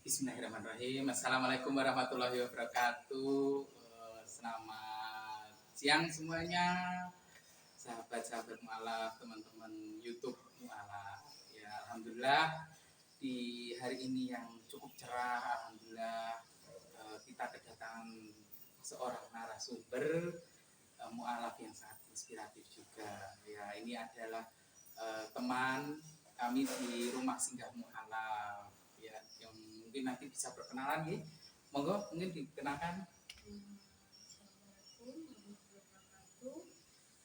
Bismillahirrahmanirrahim. Assalamualaikum warahmatullahi wabarakatuh. Selamat siang semuanya, sahabat-sahabat mualaf, teman-teman YouTube mualaf. Ya, alhamdulillah di hari ini yang cukup cerah, alhamdulillah kita kedatangan seorang narasumber mualaf yang sangat inspiratif juga. Ya, ini adalah teman kami di rumah singgah mualaf. Ya, yang mungkin nanti bisa berkenalan ya. Monggo mungkin dikenalkan. Assalamualaikum warahmatullahi wabarakatuh.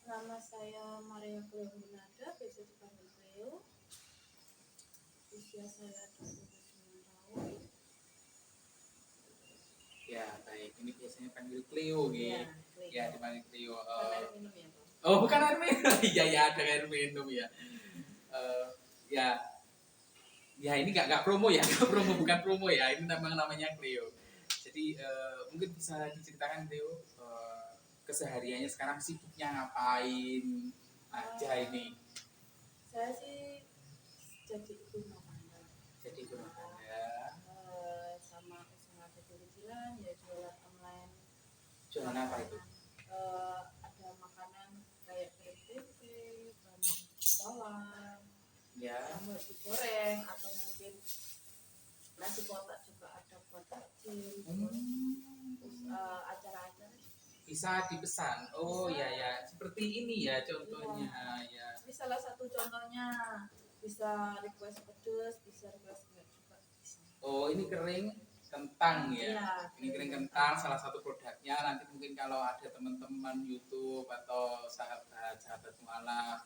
Nama saya Maria Cleo Gunada, biasa dipanggil Cleo. Usia saya 29 tahun. Ya, baik. Ini biasanya panggil Cleo ya. Cleo. Ya, dipanggil Cleo. Bukan air minum ya, Pak? Oh, bukan air minum. Iya, ya, ada air minum ya. Ya, ya ini nggak promo ya, nggak promo, bukan promo ya, ini memang namanya Cleo. Jadi mungkin bisa diceritakan Cleo kesehariannya sekarang sibuknya ngapain aja ini? Saya sih jadi ibu rumah tangga. Jadi ibu rumah tangga. Sama usaha kecil-kecilan, ya jualan online. Jualan apa itu? Ada makanan kayak tempe, bandeng bawang, Ya. sambal digoreng, atau mungkin nasi kotak juga ada buat takjil. Terus acara-acara Bisa dipesan. Oh bisa. ya, seperti ini ya contohnya ya. Ini salah satu contohnya, bisa request pedas, bisa request enggak juga bisa. Oh, ini kering kentang ya. Iya, Ini kering kentang salah satu produknya. Nanti mungkin kalau ada teman-teman YouTube atau sahabat-sahabat mualaf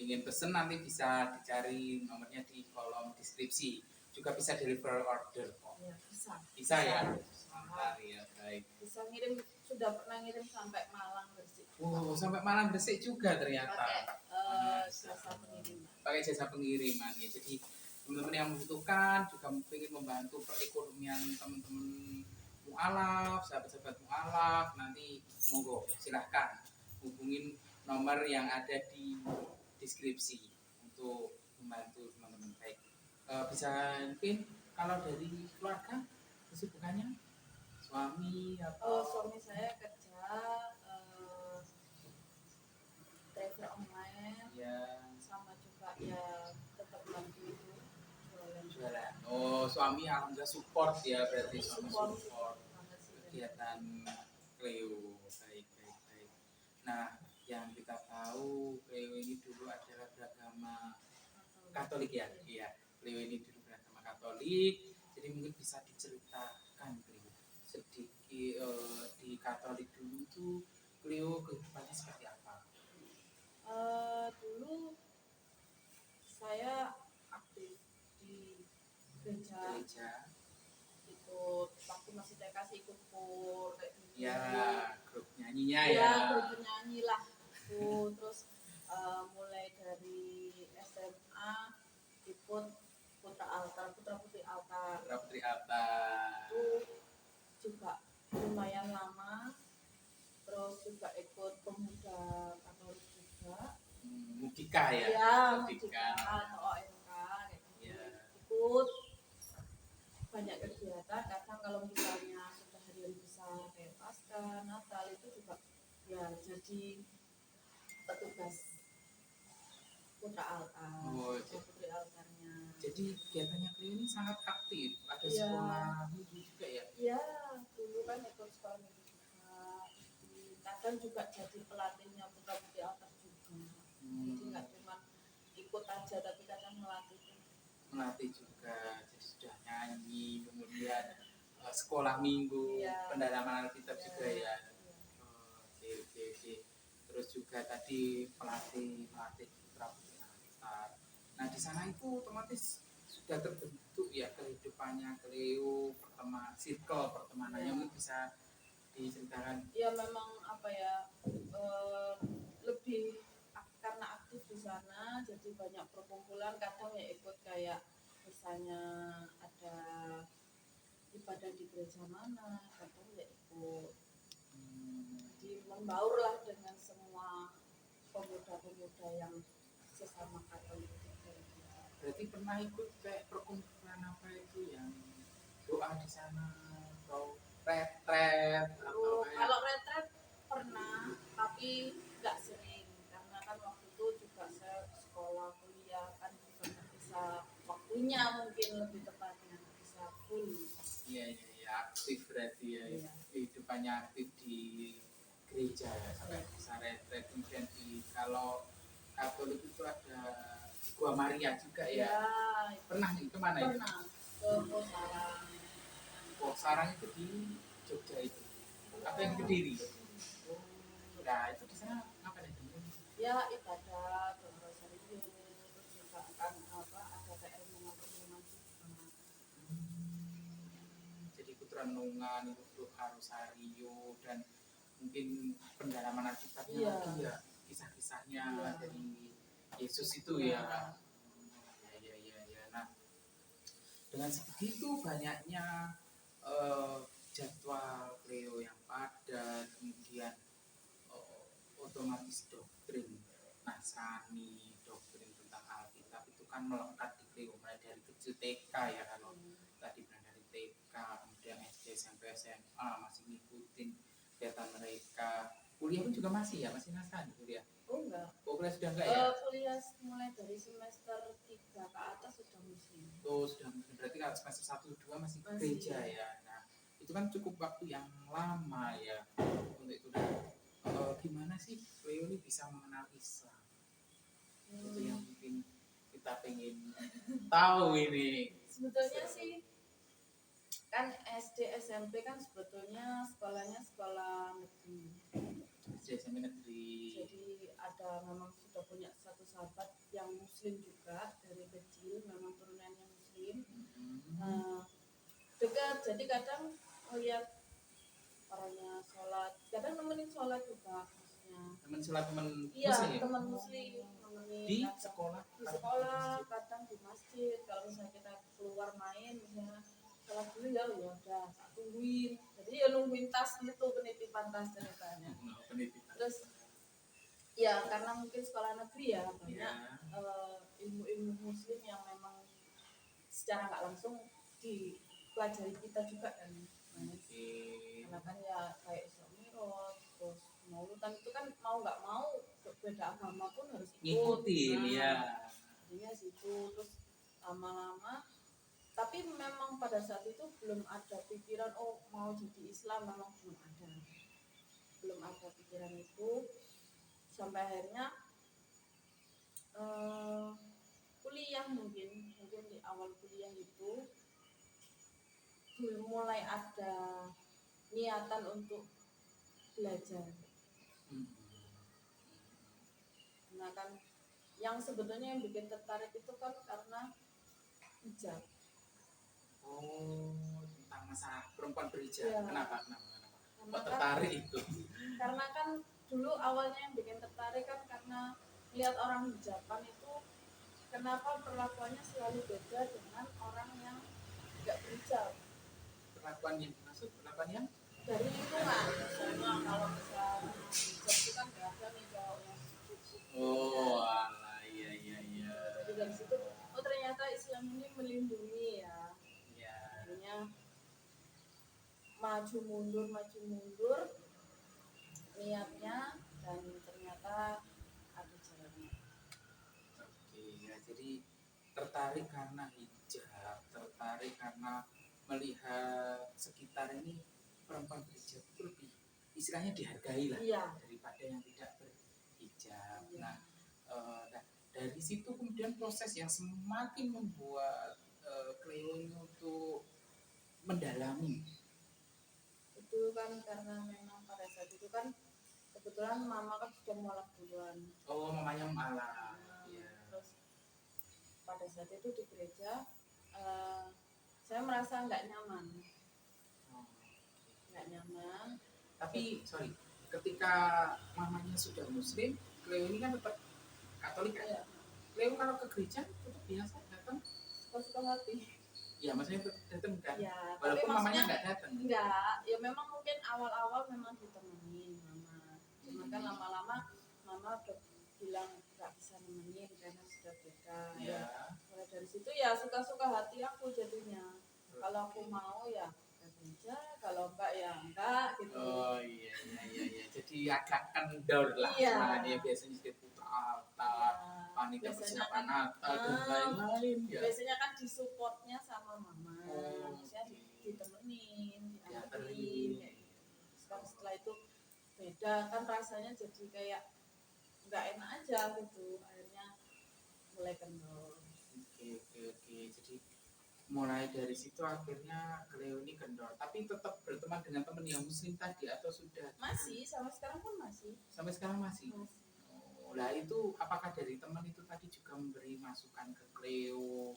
ingin pesen, nanti bisa dicari nomornya di kolom deskripsi. Juga bisa deliver order kok. Ya, bisa. Bisa ya. Sebentar ya, baik. Bisa ngirim, sudah pernah ngirim sampai Malang Gresik. Oh, sampai Malang Gresik juga ternyata. Pakai jasa pengiriman. Pakai jasa pengiriman ya. Jadi teman-teman yang membutuhkan juga ingin membantu perekonomian teman-teman mualaf, sahabat-sahabat mualaf, nanti monggo silahkan hubungin nomor yang ada di deskripsi untuk membantu teman-teman. Baik, bisa mungkin kalau dari keluarga kesibukannya suami atau Suami saya kerja driver online ya, sama juga ya tetap bantu itu jualan. Oh, suami alhamdulillah support ya, berarti suami support kegiatan Cleo. Baik. Nah, yang kita tahu Cleo ini dulu adalah beragama Katolik ya. Iya, Cleo ini dulu beragama Katolik. Jadi mungkin bisa diceritakan Cleo sedikit di Katolik dulu tuh Cleo kehidupannya seperti apa? Dulu saya aktif di gereja. Ikut waktu masih TK sih ikut kur kayak gitu. Ya, grup nyanyinya ya. Ya, grup penyanyi lah. Terus mulai dari SMA ikut putra putri altar. Itu juga lumayan lama. Terus juga ikut pemuda Katolik juga. Mudika ya? Iya, Mudika atau OMK kayak gitu. Ya. Ikut banyak kegiatan. Kadang kalau misalnya sudah hari besar kayak Paskah, Natal itu juga ya jadi petugas putra altar. Putri altarnya. Jadi kegiatannya Cleo ini sangat aktif. Ada Ya. sekolah minggu juga ya? Iya, dulu kan ikut sekolah minggu juga. Kadang juga jadi pelatihnya putra putri altar juga. Jadi nggak cuma ikut aja, tapi kadang melatih juga. Jadi sudah nyanyi, kemudian sekolah minggu, pendalaman Alkitab juga ya. Oke. Terus juga tadi pelatih putra putri altar. Nah, di sana itu otomatis sudah terbentuk ya kehidupannya Cleo, circle pertemanannya. Mungkin bisa diceritakan. Ya memang apa ya, lebih karena aktif di sana jadi banyak perkumpulan. Kadang ya ikut kayak misalnya ada ibadah di gereja mana, kadang ya ikut. Jadi membaur lah dengan semua pemuda-pemuda yang sesama Katolik. Berarti pernah ikut kayak perkumpulan apa itu yang doa waktunya mungkin lebih tepatnya bisa full. Iya, iya, iya, aktif berarti ya. Iya. Kehidupannya aktif di gereja ya, sampai bisa retret. Kemudian kalau Katolik itu ada Gua Maria juga ya. Ya, Pernah itu mana itu? pernah ke Posarang. Oh, Sarang itu di Jogja itu. Apa yang Kediri? Oh, nah itu di sana ngapain itu? Ya ibadah berrosarium, terus juga kan apa ada kayak renungan juga. Jadi ikut renungan, ikut Rosario, dan mungkin pendalaman Alkitabnya Iya. lagi ya, kisah-kisahnya Iya. dari Yesus itu ya. Ya, ya, ya, ya. Nah, dengan sebegitu banyaknya eh, jadwal Cleo yang padat, kemudian otomatis doktrin Nasrani, doktrin tentang Alkitab itu kan melekat di Cleo mulai dari kecil TK ya, kalau tadi bilang dari TK, kemudian SD, SMP, SMA masih ngikutin kegiatan mereka. Kuliah pun juga masih ya, masih Nasrani kuliah. Oh enggak. Oh, kuliah sudah enggak ya? Kuliah mulai dari semester 3 ke atas sudah muslim. Oh, sudah muslim. Berarti kalau semester 1 2 masih Masih. gereja ya. Nah, itu kan cukup waktu yang lama ya untuk itu. Gimana sih Leo ini bisa mengenal Islam? Itu yang mungkin kita pengen tahu ini. Sebetulnya sih kan SD SMP kan sebetulnya sekolahnya sekolah negeri. SD SMP negeri. Jadi ada memang sudah punya satu sahabat yang muslim juga dari kecil, memang turunannya muslim. Dekat, jadi kadang lihat orangnya sholat, kadang nemenin sholat juga maksudnya. Teman sholat teman Iya, muslim ya? teman muslim nemenin Di kadang. sekolah. Di sekolah, kadang di masjid. Kalau misalnya kita keluar main, misalnya sholat dulu ya udah tak tungguin. Jadi ya nungguin tas gitu, penitipan tas ceritanya. Terus ya karena mungkin sekolah negeri ya banyak ilmu-ilmu muslim yang memang secara nggak langsung dipelajari kita juga kan. Karena kan ya kayak Isra Mi'raj, terus Mauludan itu kan mau nggak mau beda agama pun harus ikut. Ngikutin ya. Jadinya situ terus lama-lama. Tapi memang pada saat itu belum ada pikiran oh mau jadi Islam, memang belum ada pikiran itu sampai akhirnya kuliah mungkin di awal kuliah itu mulai ada niatan untuk belajar. Nah kan yang sebetulnya yang bikin tertarik itu kan karena hijab. Oh, tentang masalah perempuan berhijab. Ya. Kenapa? Kok Karena tertarik itu? Karena kan dulu awalnya yang bikin tertarik kan karena lihat orang hijaban itu kenapa perlakuannya selalu beda dengan orang yang nggak berhijab. Perlakuan yang dimaksud perlakuan yang Dari lingkungan, misalnya kalau misalnya hijab itu kan nggak ada nih cowoknya. oh alah, iya. Jadi dari situ, oh ternyata Islam ini melindungi ya. Ya. Akhirnya maju mundur niatnya dan ternyata ada jalannya. Oke, ya jadi tertarik karena hijab, tertarik karena melihat sekitar ini perempuan berhijab itu lebih istilahnya dihargai lah Iya. daripada yang tidak berhijab. Iya. Nah, dari situ kemudian proses yang semakin membuat Cleo ini untuk mendalami. Itu kan karena memang pada saat itu kan kebetulan mama kan sudah mualaf duluan. Oh, mamanya malah. Ya. Terus pada saat itu di gereja saya merasa nggak nyaman. Tapi sorry, ketika mamanya sudah muslim, Cleo ini kan tetap Katolik kan? Iya. Cleo kalau ke gereja tetap biasa datang. Suka hati. Ya, maksudnya tetap datang kan? Ya, Walaupun tapi mamanya nggak datang. Enggak, ya memang mungkin awal-awal memang ditemenin mama. Cuma kan lama-lama mama udah bilang nggak bisa nemenin karena sudah beda. Ya. Mulai dari situ ya suka-suka hati aku jadinya. Kalau aku mau ya ke gereja, kalau enggak ya enggak gitu. Oh iya iya iya iya. Jadi agak kendor lah Iya. semangatnya biasanya sedikit putar altar, Iya. panitia Biasanya persiapan kan Natal dan lain-lain ya. biasanya kan disupportnya sama mama, Oh, maksudnya oke. ditemenin, dianterin Dianterin. kayak gitu. Terus setelah itu beda kan rasanya, jadi kayak nggak enak aja gitu, akhirnya mulai kendor. Oke oke oke. Jadi mulai dari situ akhirnya Cleo ini kendor. Tapi tetap berteman dengan teman yang muslim tadi atau sudah Masih sampai sekarang pun masih. sampai sekarang masih? Masih. Oh, lah itu apakah dari teman itu tadi juga memberi masukan ke Cleo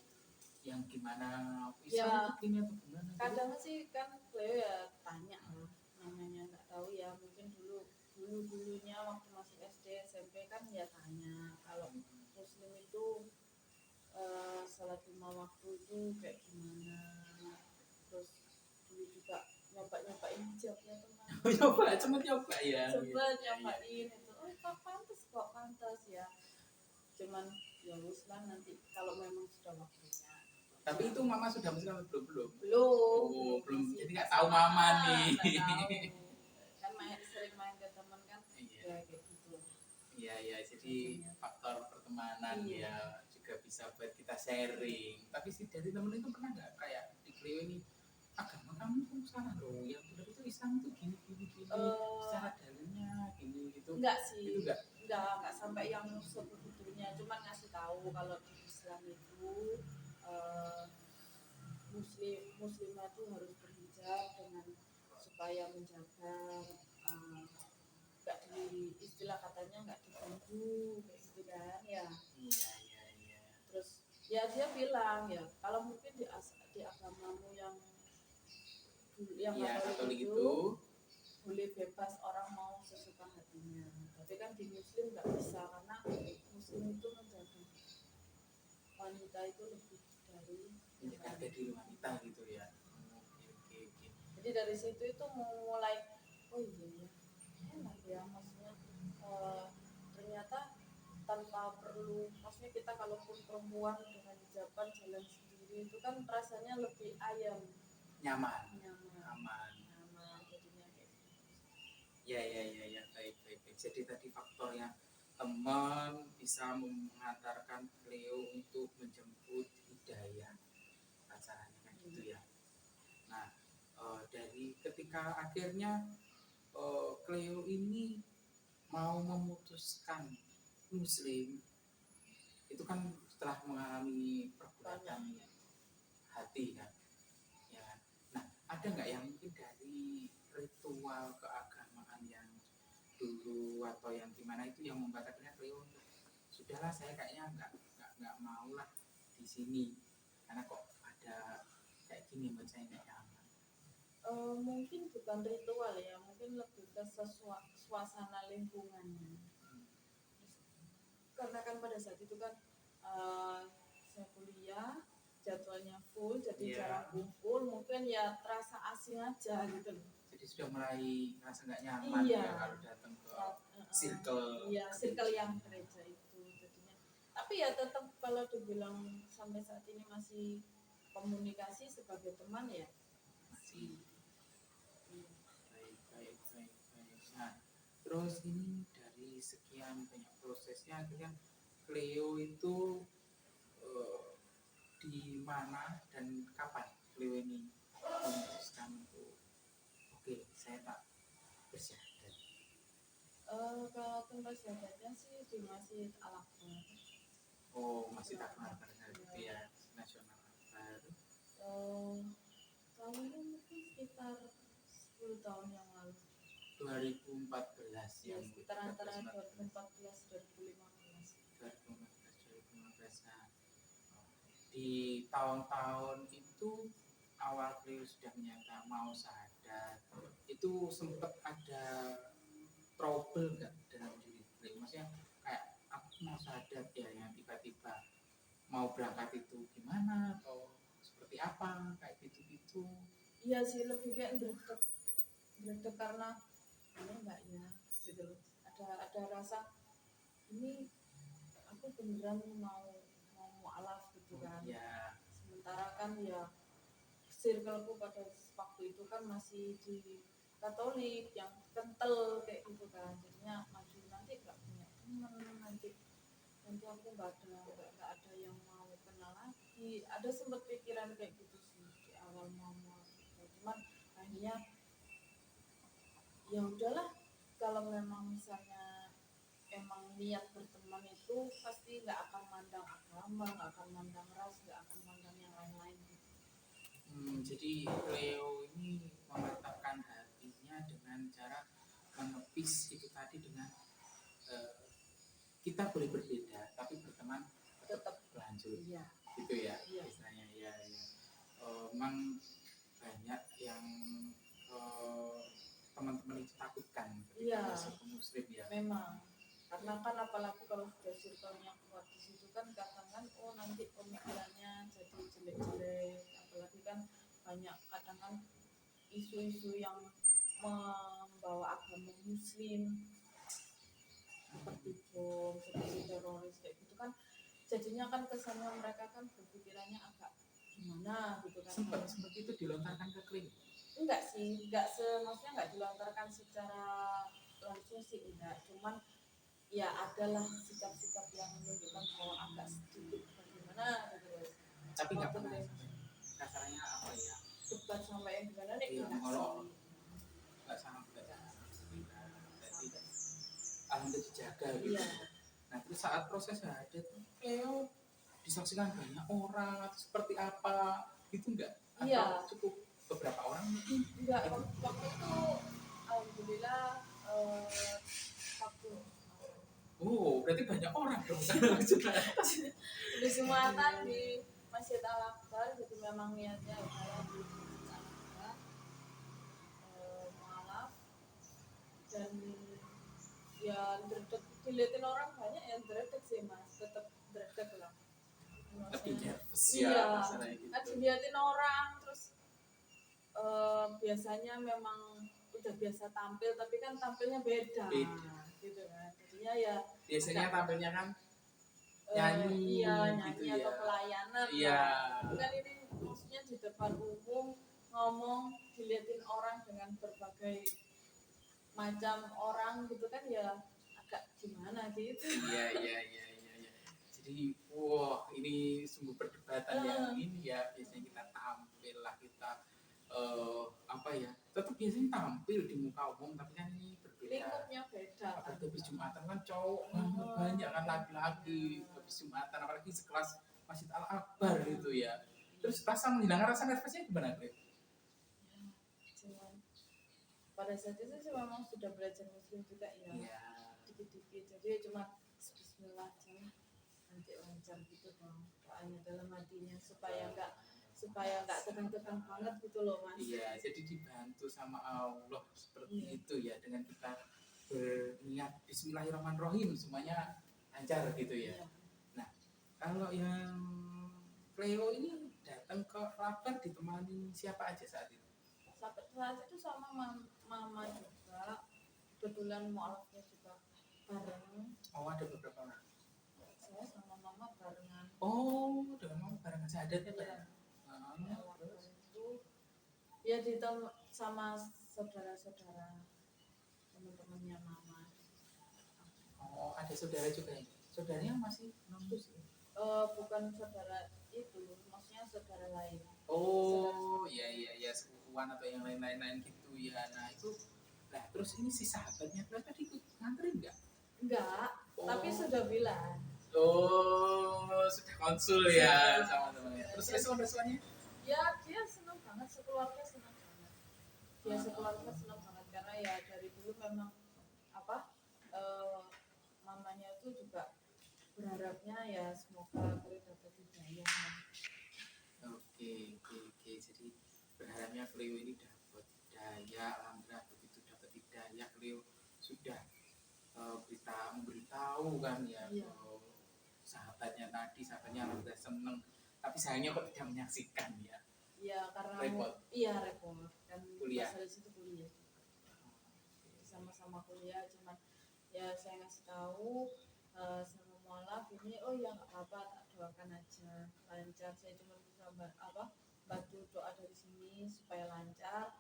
yang gimana Ya, Islam itu gini atau gimana? kadang sih kan Cleo ya tanya lah, namanya nggak tahu ya, mungkin dulunya waktu masih SD SMP kan ya tanya kalau muslim itu salat 5 waktu itu kayak gimana, terus dulu juga nyobain hijabnya teman, Coba cuma coba ya. coba Iya, iya, nyobain itu, oh kok pantas ya, cuman ya wis lah nanti kalau memang sudah waktunya. tapi itu mama sudah muslim atau belum? Belum. Oh, belum. Masih Jadi nggak tahu mama nih. nggak tahu. Kan sering main ke teman kan, Iya. ya kayak gitu. Iya, iya. Jadi faktor pertemanan Iya. ya juga bisa buat kita sharing. Tapi sih dari temen itu pernah nggak kayak di Cleo ini agama kamu tuh salah loh. Yang benar itu Islam tuh gini gini gini. Secara dalilnya gini gitu. Enggak sih. Itu enggak. Enggak sampai yang sebegitunya, cuman ngasih tahu kalau di Islam itu muslimah tuh harus berhijab dengan supaya menjaga nggak di istilah katanya nggak diganggu kayak gitu kan ya. Iya, iya, iya. Terus ya dia bilang ya kalau mungkin di agamamu yang Iya, Katolik Katolik itu itu boleh bebas orang mau sesuka hatinya, tapi kan di Muslim nggak bisa karena Muslim itu menjaga wanita itu lebih dari yang ada lain. di wanita gitu ya. Oke, oke, oke. Jadi dari situ itu mulai oh iya ya enak ya, maksudnya ternyata tanpa perlu, maksudnya kita kalaupun perempuan dengan hijaban jalan sendiri itu kan rasanya lebih ayam, Nyaman, nyaman aman. jadinya kayak gitu. Ya, ya, ya, ya, baik, baik, baik. Jadi tadi faktornya teman bisa mengantarkan Cleo untuk menjemput hidayah, acaranya kan gitu ya. Nah, dari ketika akhirnya Cleo ini mau memutuskan Muslim, itu kan setelah mengalami pergulatan hati kan, ya kan. Nah, ada nggak yang mungkin dari ritual keagamaan yang dulu atau yang gimana itu yang membuat akhirnya Cleo sudahlah saya kayaknya nggak mau lah di sini karena kok ada kayak gini buat saya nggak nyaman. Mungkin bukan ritual ya, mungkin lebih ke suasana lingkungannya. Karena kan pada saat itu kan saya kuliah, jadwalnya full, jadi Iya. jarang kumpul, mungkin ya terasa asing aja gitu loh. Jadi sudah mulai merasa nggak nyaman Iya. ya kalau datang ke circle. Iya, circle yang gereja itu jadinya. Tapi ya tetap kalau dibilang sampai saat ini masih komunikasi sebagai teman ya masih. Baik, baik, baik, baik. Nah, terus ini dari sekian banyak prosesnya akhirnya Cleo itu di mana dan kapan Cleo ini memutuskan untuk oke saya tak bersyahadat. Kalau tempat syahadatnya sih di Masjid Al-Akbar. Oh masih tak pernah dengar gitu ya, nasional Akbar. Tahunnya mungkin sekitar 10 tahun yang lalu. 2014 Ya, yang sekitar antara 2014 2015. 2014 nah, di tahun-tahun itu awal Cleo sudah menyatakan mau syahadat itu sempat ada trouble nggak dalam diri Cleo, maksudnya kayak aku mau syahadat ya yang tiba-tiba mau berangkat itu gimana atau seperti apa kayak gitu-gitu. Iya sih, lebih kayak ndredeg karena ini enggak ya gitu loh. Ada rasa ini aku beneran mau mualaf gitu kan. Ya Sementara kan ya circleku pada waktu itu kan masih di Katolik yang kental kayak gitu kan, jadinya maju nanti gak punya teman, nanti aku nggak ada yang mau kenal lagi, ada sempet pikiran kayak gitu sih di awal mama gitu. Cuman akhirnya ya udahlah, kalau memang misalnya emang niat berteman itu pasti nggak akan mandang agama, nggak akan mandang ras, nggak akan mandang yang lain-lain gitu. Jadi Leo ini mematahkan hatinya dengan cara menepis itu tadi dengan eh, kita boleh berbeda tapi berteman Tetap berlanjut iya gitu ya iya istilahnya ya. Memang banyak yang eh, teman-teman itu takutkan ketika iya bersuku muslim ya. memang, karena kan apalagi kalau sudah circle-nya kuat di situ kan kadang kan oh nanti pemikirannya jadi jelek-jelek, apalagi kan banyak kadang kan isu-isu yang membawa agama muslim seperti bom, seperti teroris kayak gitu kan, jadinya kan kesannya mereka kan berpikirannya agak gimana gitu kan. Sempat itu dilontarkan ke klinik. Enggak sih, maksudnya enggak dilontarkan secara langsung sih enggak, cuman ya adalah sikap-sikap yang menunjukkan bahwa agak sedikit bagaimana gitu. Tapi nggak Walaupun pernah dia kasarnya apa ya, debat sampai yang gimana nih iya enggak mengolok sih. nggak sampai. Enggak Jadi sampai. alhamdulillah dijaga gitu. Iya, Nah terus saat proses ada tuh Leo disaksikan banyak orang atau seperti apa gitu enggak? Atau iya. cukup beberapa orang? Enggak, waktu itu alhamdulillah waktu Oh berarti banyak orang dong. di Jumatan di Masjid Al Akbar, jadi memang niatnya adalah di Masjid Al Akbar mualaf, dan ya dilihatin orang banyak yang dredeg sih mas, tetap dredeg lah Tapi maksudnya. nervous ya Iya, masalahnya gitu. kan dilihatin orang terus biasanya memang udah biasa tampil tapi kan tampilnya beda, Beda. gitu kan, jadinya ya Biasanya agak, tampilnya kan nyanyi iya gitu nyanyi ya. atau pelayanan Iya. lah. Kan ini maksudnya di depan umum ngomong dilihatin orang dengan berbagai macam orang gitu kan, ya agak gimana gitu. Iya. Jadi, wah ini sungguh perdebatan yang ini ya. Biasanya kita tampil lah kita apa ya? Tetap biasanya tampil di muka umum, tapi kan ini berbeda. Lingkupnya beda kan. Apalagi habis Jumatan kan cowok banyak kan laki-laki habis Jumatan, apalagi sekelas Masjid Al Akbar gitu ya. Terus rasa menghilangkan rasa nervousnya gimana, Greg? Cuman pada saat itu sih memang sudah belajar muslim juga ya, Iya. dikit-dikit, jadi cuma bismillah aja nanti lancar gitu dong doanya dalam hatinya, supaya nggak tegang-tegang banget gitu loh mas. Iya, jadi dibantu sama Allah seperti Iya. itu ya, dengan kita berniat Bismillahirrahmanirrahim semuanya lancar gitu ya. Iya. Nah, kalau yang Cleo ini datang ke Labar ditemani siapa aja saat itu? Saat itu sama mama juga, kebetulan mualafnya juga bareng, Oh, ada beberapa orang. saya sama mama barengan. Oh, dengan mau barengan sahadatnya Iya. bareng. Ya, waktu itu ya sama saudara-saudara teman-temannya mama. Oh, ada saudara juga ya? Saudaranya masih nontus ya? Bukan saudara itu, maksudnya saudara lain. Oh, iya, sepupuan atau yang lain-lain gitu ya. Nah, itu nah terus ini si sahabatnya Cleo tadi ikut nganterin nggak? Enggak, Oh. tapi sudah bilang. Oh, sudah konsul ya sama temannya. Terus respon-responnya? Ya dia senang banget, sekeluarga senang banget. Dia sekeluarga senang banget karena ya dari dulu memang apa mamanya itu juga berharapnya ya semoga Cleo dapat hidayah. Oke. Jadi berharapnya Cleo ini dapat hidayah. Alhamdulillah begitu dapat hidayah, Cleo sudah memberitahu kan ya Iya. sahabatnya alhamdulillah seneng. Tapi sayangnya kok tidak menyaksikan ya. Iya karena Repot. Iya repot kan, Kuliah. pas dari situ kuliah. Sama-sama kuliah, cuman ya saya ngasih tahu sama mualaf ini, oh ya nggak apa-apa, tak doakan aja lancar, saya cuma bisa bantu doa dari sini supaya lancar.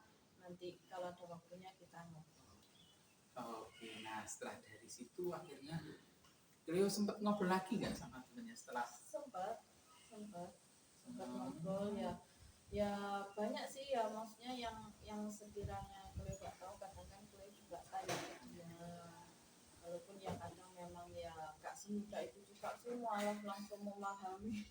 Nanti kalau ada waktunya kita ngobrol. Oke, nah setelah dari situ akhirnya Cleo sempat ngobrol lagi nggak sama temennya setelah Sempat ngobrol ya. Ya banyak sih ya, maksudnya yang sekiranya Cleo nggak tahu, kadang kan Cleo juga tanya ke dia. Walaupun ya kadang memang ya gak semudah itu juga sih malah langsung memahami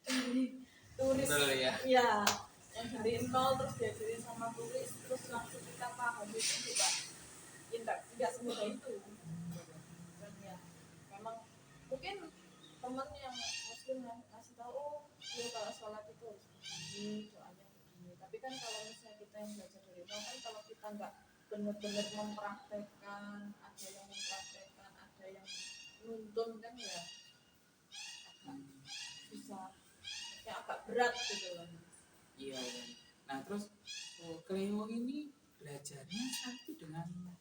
dari turis Bener ya? ya, yang dari nol terus diajarin sama turis terus langsung kita paham itu juga tidak semudah itu. Dan ya memang mungkin temen yang muslim ngasih tahu, oh ya kalau sholat itu harus begini, doanya begini. Tapi kan kalau misalnya kita yang belajar dari nol kan, kalau kita nggak benar-benar mempraktekkan, ada yang mempraktekkan, ada yang nuntun kan ya agak susah, kayak agak berat gitu loh. Iya, iya. Nah terus Cleo ini belajarnya satu dengan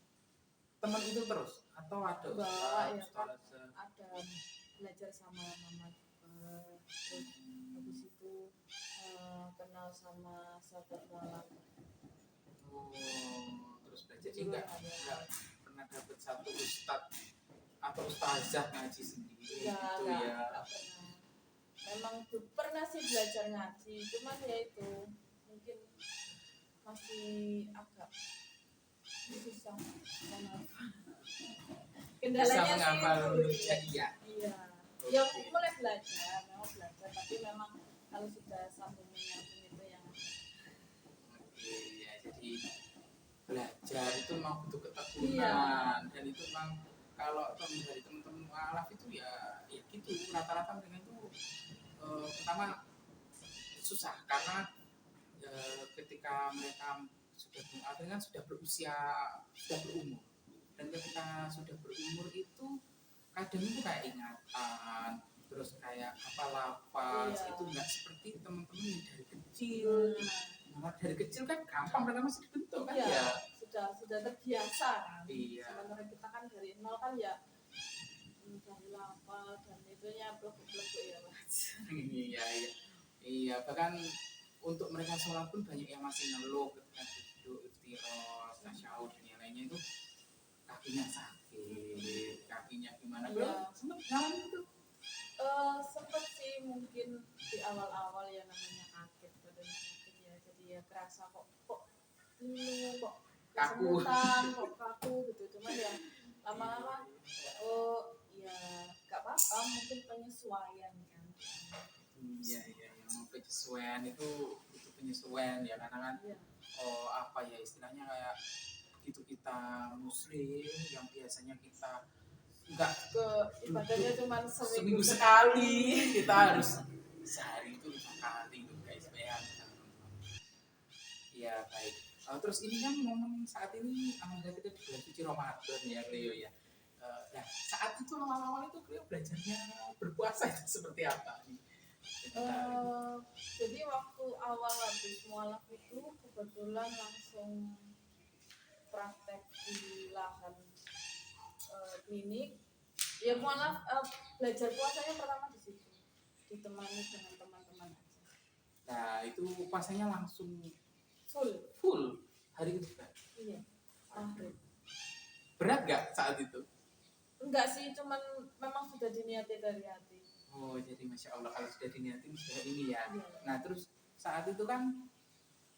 teman itu terus atau ada Enggak, ya kan ustazah? ada belajar sama mama juga, terus habis itu kenal sama sahabat malam. Terus belajar sih nggak pernah dapet satu ustad atau ustazah ngaji sendiri gitu ya? Nggak pernah. Memang pernah sih belajar ngaji, cuman ya itu mungkin masih agak susah menghafal. Kendalanya Bisa menghafal sih itu. iya. Iya. Ya mulai belajar, tapi memang kalau sudah sambung menyambung itu yang Oke, ya jadi belajar itu memang butuh ketekunan dan itu memang kalau dari teman-teman mualaf itu ya gitu rata-rata mereka itu pertama susah karena ketika mereka sudah artinya sudah berusia sudah berumur, dan ketika sudah berumur itu kadang itu kayak ingatan terus kayak apa lafaz itu nggak seperti teman-teman yang dari kecil. Nah, dari kecil kan gampang mereka masih dibentuk kan ya. Sudah terbiasa kan. Iya. Sementara kita kan dari nol kan ya dari lafal dan itunya blok-blok ya mas. Iya bahkan untuk mereka sholat pun banyak yang masih ngeluh ketika duduk iftiros, tasyahud dan yang lainnya itu kakinya sakit, kakinya gimana? Iya. Sempet ngalamin itu? Sempet sih mungkin di awal-awal ya, namanya kaget, badannya sakit ya, jadi ya kerasa kok dulu kok kesemutan, kok kaku gitu. Cuman ya lama-lama ya gak apa-apa, mungkin penyesuaian kan. Iya penyesuaian itu penyesuaian ya karena kan apa ya istilahnya kayak begitu kita muslim yang biasanya kita enggak ke ibadahnya cuma seminggu sekali, kita harus sehari itu 5 kali tuh guys, bayangkan. Iya baik. Terus ini kan momen saat ini alhamdulillah kita di bulan suci Ramadan ya Cleo ya. Nah saat itu awal-awal itu Cleo belajarnya berpuasa itu seperti apa? Jadi waktu awal habis mualaf itu kebetulan langsung praktek di lahan klinik. Ya mualaf belajar puasanya pertama di situ, ditemani dengan teman-teman aja. Nah itu puasanya langsung full hari ketiga. Iya. Berat gak saat itu? Enggak sih, cuman memang sudah diniati dari hati. Oh jadi masya Allah kalau sudah diniatin sudah ini ya. Iya. Nah terus saat itu kan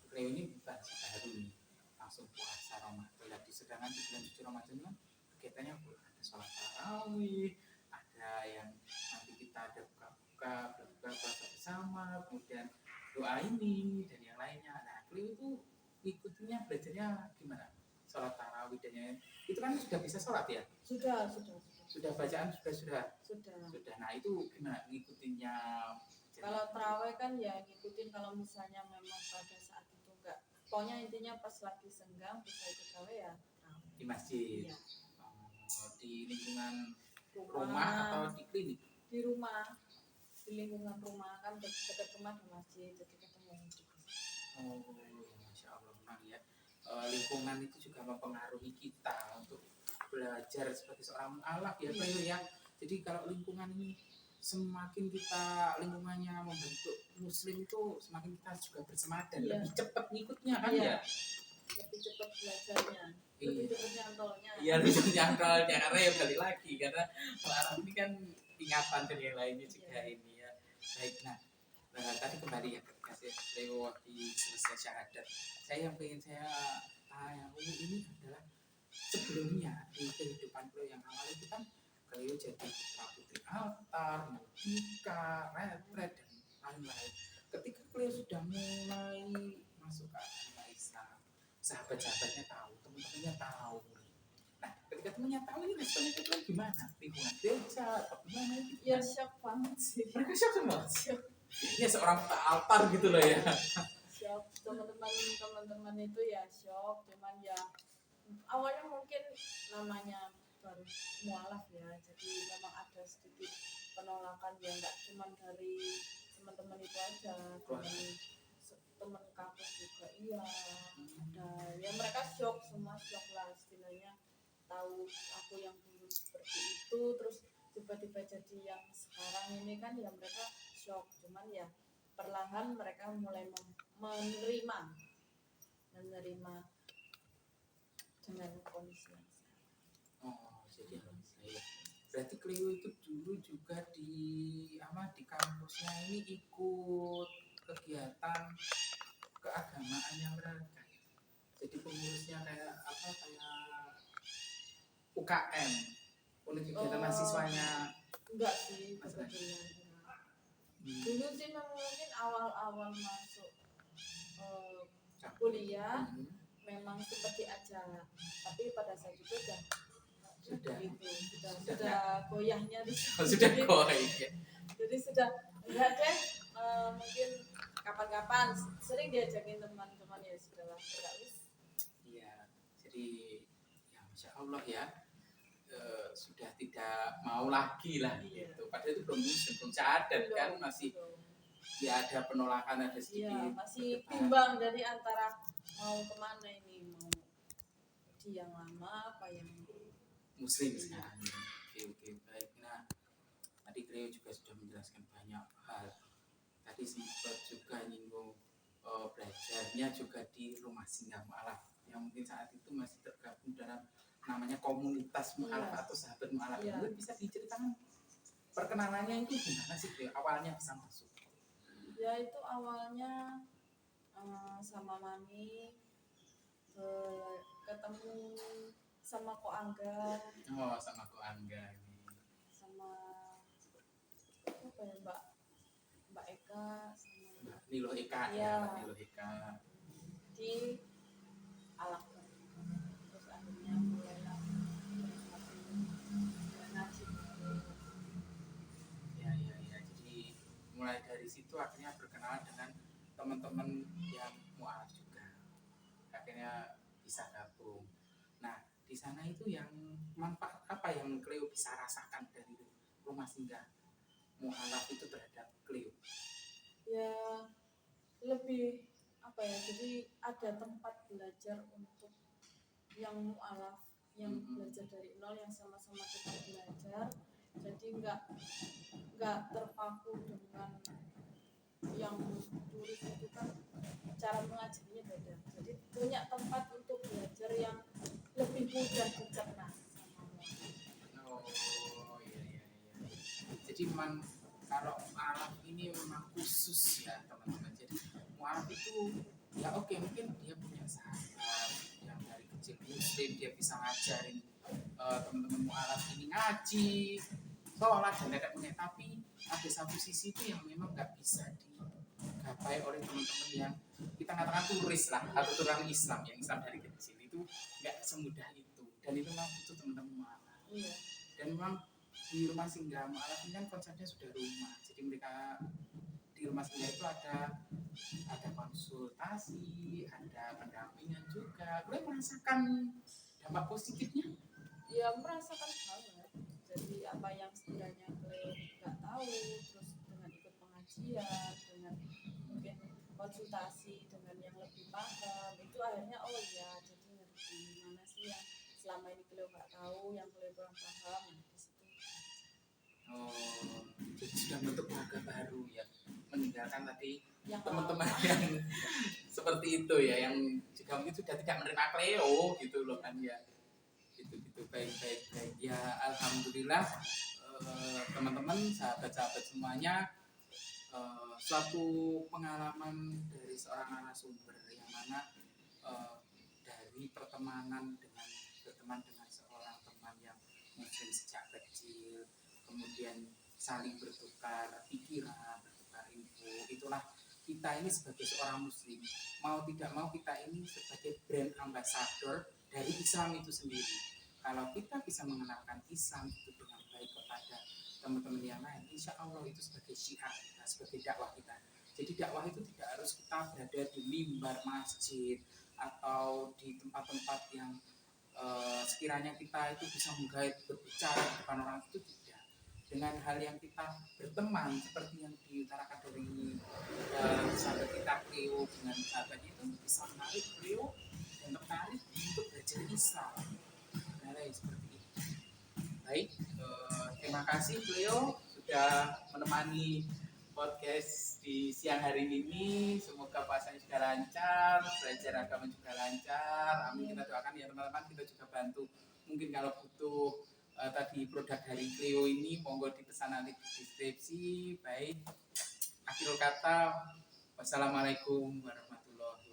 Cleo ini bukan baru nih langsung puasa Ramadan. Sedangkan di bulan suci Ramadan kan kegiatannya ada sholat tarawih, ada yang nanti kita ada buka puasa bersama, kemudian doa ini dan yang lainnya. Nah Cleo itu ikutnya belajarnya gimana? Sholat tarawih dan yang itu kan sudah bisa sholat ya? Sudah bacaan sudah. Nah itu gimana ngikutinnya? Kalau tarawih kan ya ngikutin, kalau misalnya memang pada saat itu enggak, pokoknya intinya pas lagi senggang bisa ikut tarawih ya tarawih di masjid. Iya. Di lingkungan rumah atau di klinik? Di rumah, di lingkungan rumah kan dekat rumah ada masjid, jadi ketemu. Masya Allah memang ya. Lingkungan itu juga mempengaruhi kita untuk belajar sebagai seorang mu'alaf ya. Jadi kalau lingkungan ini semakin kita lingkungannya membentuk muslim itu semakin kita juga bersemangat Iya. lebih cepat ngikutnya kan Iya. ya. Lebih cepat belajarnya, lebih Iya. cepat nyantolnya. Iya lebih cepat nyantolnya karena ya balik lagi karena Arab ini kan ingatan dan yang lainnya juga ini ya. Baik, nah tadi kembali ya ketika saya lewati selesai syahadat, saya yang pengen saya tanya ini adalah sebelumnya di kehidupan beliau yang awal itu kan beliau jadi putra putri altar, mudika, retret dan lain-lain. Ketika beliau sudah mulai masuk ke agama Islam, sahabat-sahabatnya tahu, teman-temannya tahu. Nah, ketika temannya tahu ini responnya itu gimana? Lingkungan gereja atau gimana itu? Ya shock banget sih. Mereka shock semua. Ini seorang putra altar gitu loh ya. Shock, teman-teman itu ya shock, cuman ya awalnya mungkin namanya baru mualaf ya, jadi memang ada sedikit penolakan ya, nggak cuma dari teman-teman itu aja, teman kampus juga iya ada ya, mereka shock, semua shock lah istilahnya, tahu aku yang dulu seperti itu terus tiba-tiba jadi yang sekarang ini kan ya, mereka shock, cuman ya perlahan mereka mulai menerima dengan kondisi yang sekarang. Oh, jadi berarti Cleo itu dulu juga di kampusnya ini ikut kegiatan keagamaan yang mereka. Jadi pengurusnya kayak UKM, unit kegiatan mahasiswanya. Enggak sih, kebetulan. Dulu sih mungkin awal-awal masuk kuliah memang seperti aja, tapi pada saat itu sudah goyahnya sudah goyah. Jadi sudah enggak deh, mungkin kapan-kapan sering diajakin teman-teman ya sudahlah, enggak wis. Iya, jadi ya Masya Allah ya, sudah tidak mau lagi lah gitu. Padahal itu belum syahadat kan, masih ya ada penolakan, ada sedikit. Iya, masih bimbang dari antara mau kemana ini, mau di yang lama apa yang muslim sekarang. Oke, baik. Nah, tadi Cleo juga sudah menjelaskan banyak hal. Tadi sempat juga nyinggung belajarnya juga di rumah singgah mualaf yang mungkin saat itu masih tergabung dalam namanya komunitas mualaf atau sahabat mualaf. Mungkin bisa diceritakan perkenalannya itu gimana sih Cleo? Awalnya bisa masuk? Ya itu awalnya sama Mami, ketemu sama Ko Angga. Oh, sama Ko Angga ini. Sama apa ya, Mbak Eka, sama Mbak Nilo Eka ya, Mbak Nilo Eka di Alak. Terus akhirnya mulai ngaji. Ya. Jadi mulai dari situ akhirnya berkenalan dengan teman-teman yang mualaf juga. Akhirnya bisa gabung. Nah, di sana itu yang manfaat apa yang Cleo bisa rasakan dari rumah singgah mualaf itu terhadap Cleo? Ya lebih apa ya, jadi ada tempat belajar untuk yang mualaf, yang belajar dari nol, yang sama-sama kita belajar, jadi nggak terpaku dengan yang turis itu kan cara mengajarnya beda, jadi punya tempat untuk belajar yang lebih mudah dicerna sama mualaf. Oh iya. Jadi memang kalau mualaf ini memang khusus ya teman-teman. Jadi mualaf itu ya oke, mungkin dia punya sahabat yang dari kecil muslim, dia bisa ngajarin teman-teman mualaf ini ngaji, sholat dan lain-lain. Tapi ada satu sisi itu yang memang nggak bisa digapai oleh teman-teman yang kita katakan turis lah atau orang Islam yang Islam dari kecil, itu nggak semudah itu, dan itu memang butuh teman-teman mualaf. Iya. Dan memang di rumah singgah mualaf ini kan konsepnya sudah rumah, jadi mereka di rumah singgah itu ada konsultasi, ada pendampingan juga. Boleh merasakan dampak positifnya? Ya merasakan banget. Jadi apa yang sebenarnya Cleo nggak tahu, terus dengan ikut pengajian, dengan mungkin konsultasi dengan yang lebih paham, itu akhirnya oh ya, jadi ngerti mana sih yang selama ini Cleo nggak tahu, yang Cleo kurang paham, di situ. Oh, jadi sudah bentuk keluarga baru ya, meninggalkan tadi yang teman-teman lama. yang seperti itu ya, yang juga mungkin sudah tidak menerima Cleo gitu loh kan ya. Gitu baik baik baik ya, alhamdulillah teman-teman sahabat-sahabat semuanya, suatu pengalaman dari seorang narasumber yang mana dari pertemanan dengan berteman dengan seorang teman yang muslim sejak kecil, kemudian saling bertukar pikiran, bertukar info, itulah kita ini sebagai seorang muslim, mau tidak mau kita ini sebagai brand ambassador dari Islam itu sendiri. Kalau kita bisa mengenalkan Islam itu dengan baik kepada teman-teman yang lain, insya Allah itu sebagai syiar kita, sebagai dakwah kita. Jadi dakwah itu tidak harus kita berada di mimbar masjid atau di tempat-tempat yang sekiranya kita itu bisa menggait berbicara di depan orang, itu tidak. Dengan hal yang kita berteman seperti yang diutarakan dari sahabat kita Cleo dengan sahabatnya, itu bisa menarik Cleo dan tertarik untuk belajar Islam. Nah, seperti itu. Baik, terima kasih Cleo sudah menemani podcast di siang hari ini. Semoga puasanya juga lancar, belajar agama juga lancar. Amin, kita doakan ya teman-teman. Kita juga bantu. Mungkin kalau butuh tadi produk dari Cleo ini, monggo dipesan nanti di deskripsi. Baik, akhir kata, wassalamualaikum warahmatullahi wabarakatuh.